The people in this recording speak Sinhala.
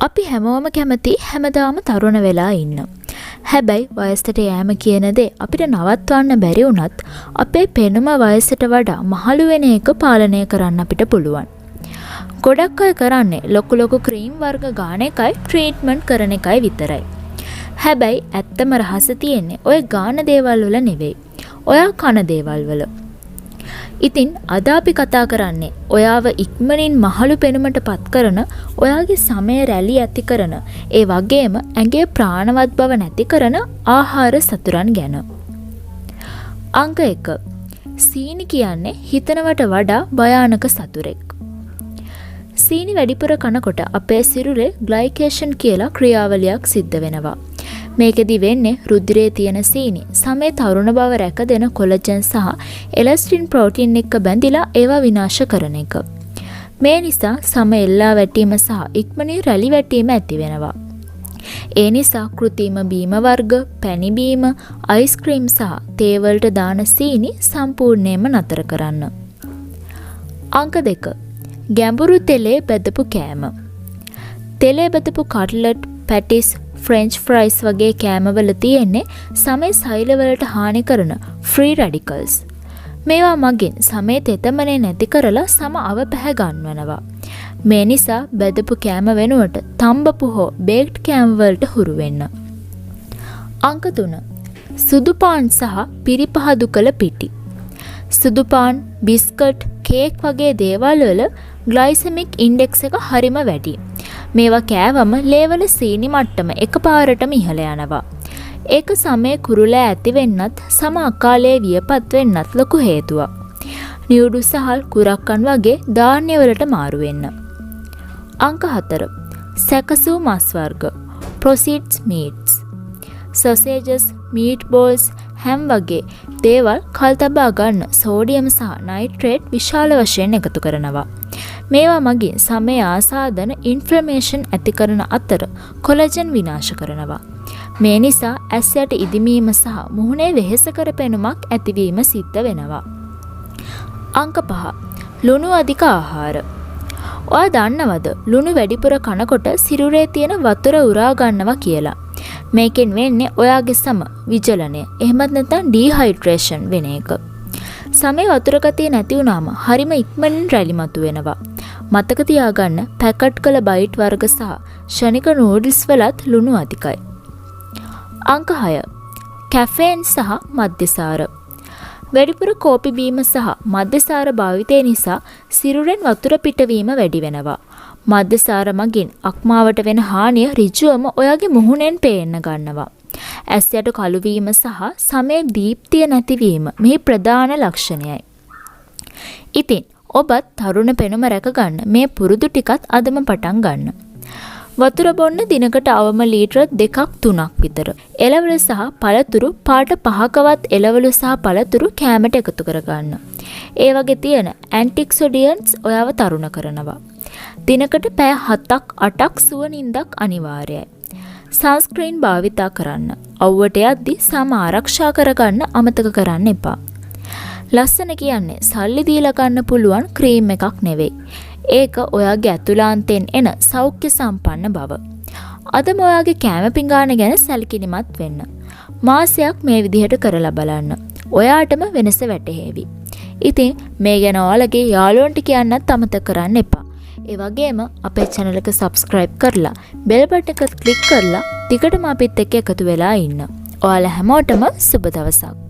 අපි හැමෝම කැමති හැමදාම තරුණ වෙලා ඉන්න. හැබැයි වයසට යෑම කියන දේ අපිට නවත්වන්න බැරි වුණත් අපේ පෙනුම වයසට වඩා මහලු වෙන එක පාලනය කරන්න අපිට පුළුවන්. ගොඩක් අය කරන්නේ ලොකු ක්‍රීම් වර්ග ගාන එකයි ට්‍රීට්මන්ට් කරන එකයි විතරයි. හැබැයි ඇත්තම රහස තියෙන්නේ ඔය ගාන දේවල් වල නෙවෙයි. ඔයා කන දේවල් වල. ඉතින් අද අපි කතා කරන්නේ ඔයාව ඉක්මනින් මහලු පෙනුමට පත් කරන, ඔයාගේ සමය රැලි ඇති කරන, ඒ වගේම ඇඟේ ප්‍රාණවත් බව නැති කරන ආහාර සතුරන් ගැන. අංක 1. සීනි කියන්නේ හිතනවට වඩා භයානක සතුරෙක්. සීනි වැඩිපුර කනකොට අපේ සිරුරේ ග්ලයිකේෂන් කියලා ක්‍රියාවලියක් සිද්ධ වෙනවා. මේකෙදි වෙන්නේ රුධිරයේ තියෙන සීනි සමේ තරුණ බව රැක දෙන කොලජන් සහ එලස්ටින් ප්‍රෝටීන් එක්ක බැඳිලා ඒවා විනාශ කරන එක. මේ නිසා සම එල්ලා වැටීම සහ ඉක්මනින් රැලි වැටීම ඇති වෙනවා. ඒ නිසා කෘත්‍රිම බීම වර්ග, පැණි බීම, අයිස්ක්‍රීම් සහ තේ වලට දාන සීනි සම්පූර්ණයෙන්ම නතර කරන්න. අංක 2. ගැඹුරු තෙලේ බෙදපු කෑම. තෙලේ බෙදපු කට්ලට්, පැටිස්, ෆ්‍රෙන්ච් ෆ්‍රයිස් වගේ කෑමවල තියෙන්නේ සමේ සෛලවලට හානි කරන ෆ්‍රී රැඩිකල්ස්. මේවා මගින් සමේ තෙතමනේ නැති කරලා සම අවපැහැ ගන්වනවා. මේ නිසා බෙදපු කෑම වෙනුවට තම්බපු හෝ බේක්ඩ් කෑම වලට හුරු වෙන්න. අංක 3. සුදු පාන් සහ පිරිපහදු කළ පිටි. සුදු පාන්, බිස්කට්, කේක් වගේ දේවල් වල ග්ලයිසෙමික් ඉන්ඩෙක්ස් එක හරිම වැඩි. මේවා කෑවම ලේවල සීනි මට්ටම එකපාරටම ඉහළ යනවා. ඒක සමේ කුරුලෑ ඇති වෙන්නත් සම අකාලයේ වියපත් වෙන්නත් ලොකු හේතුවක්. නියුඩු සහල් කුරක්කන් වගේ ධාන්‍ය වලට මාරු වෙන්න. අංක 4. සැකසූ මස් වර්ග, ප්‍රොසීඩ්ස් මීට්ස්. සොසේජස්, මීට් බෝල්ස්, හැම් වගේ දේවල් කල් තබා ගන්න සෝඩියම් සහ නයිට්‍රේට් විශාල වශයෙන් එකතු කරනවා. මේවා මගින් සමේ ආසාදන ඉන්ෆ්ලමේෂන් ඇති කරන අතර කොලජන් විනාශ කරනවා. මේ නිසා ඇස් යට ඉදිමීම සහ මුහුණේ වෙහෙසකර පෙනුමක් ඇතිවීම සිද්ධ වෙනවා. අංක 5. ලුණු අධික ආහාර. ඔයා දන්නවද ලුණු වැඩිපුර කනකොට සිරුරේ තියෙන වතුර උරා ගන්නවා කියලා? මේකෙන් වෙන්නේ ඔයාගේ සම විචලනය, එහෙමත් නැත්නම් ඩීහයිඩ්‍රේෂන් වෙන එක. සමේ වතුර ගතිය නැති වුනාම හරිම ඉක්මනින් රැලි මතු වෙනවා. මතක තියාගන්න පැකට් කළ බයිට් වර්ග සහ ෂණික නූඩල්ස් වලත් ලුණු අධිකයි. අංක 6. කැෆේන් සහ මද්යසාර. වැඩිපුර කෝපි බීම සහ මද්යසාර භාවිතය නිසා සිරුරෙන් වතුර පිටවීම වැඩි වෙනවා. මද්යසාර මගින් අක්මාවට වෙන හානිය ඍජුවම ඔයාගේ මුහුණෙන් පේන්න ගන්නවා. ඇස් යට කළු වීම සහ සමේ දීප්තිය නැතිවීම මේ ප්‍රධාන ලක්ෂණයයි. ඉතින් ඔබත් තරුණ පෙනුම රැක ගන්න මේ පුරුදු ටිකත් අදම පටන් ගන්න. වතුර බොන්න දිනකට අවම ලීටර 2-3ක් විතර. එළවලු සහ පළතුරු පාට 5කවත් එළවලු සහ පළතුරු කෑමට එකතු කර ගන්න. ඒ වගේ තියෙන ඇන්ටිऑක්සිඩන්ට්ස් ඔයාව තරුණ කරනවා. දිනකට පැය 7-8ක් සුවනින්දක් අනිවාර්යයි. සන්ස්ක්‍රීන් භාවිතා කරන්න. අවුවට යද්දී සම ආරක්ෂා කරගන්න අමතක කරන්න එපා. ලස්සන කියන්නේ සල්ලි දීලා ගන්න පුළුවන් ක්‍රීම් එකක් නෙවෙයි. ඒක ඔයාගේ ඇතුළාන්තයෙන් එන සෞඛ්‍ය සම්පන්න බව. අදම ඔයාගේ කෑම පිඟාන ගැන සැලකිලිමත් වෙන්න. මාසයක් මේ විදිහට කරලා බලන්න. ඔයාටම වෙනස වැටහෙවි. ඉතින් මේ ගැන ඔයාලගේ යාළුවන්ට කියන්නත් අමතක කරන්න එපා. ඒ වගේම අපේ channel එක subscribe කරලා bell button එක click කරලා ටිකටම අපිත් එක්ක එකතු වෙලා ඉන්න. ඔයාලා හැමෝටම සුබ දවසක්.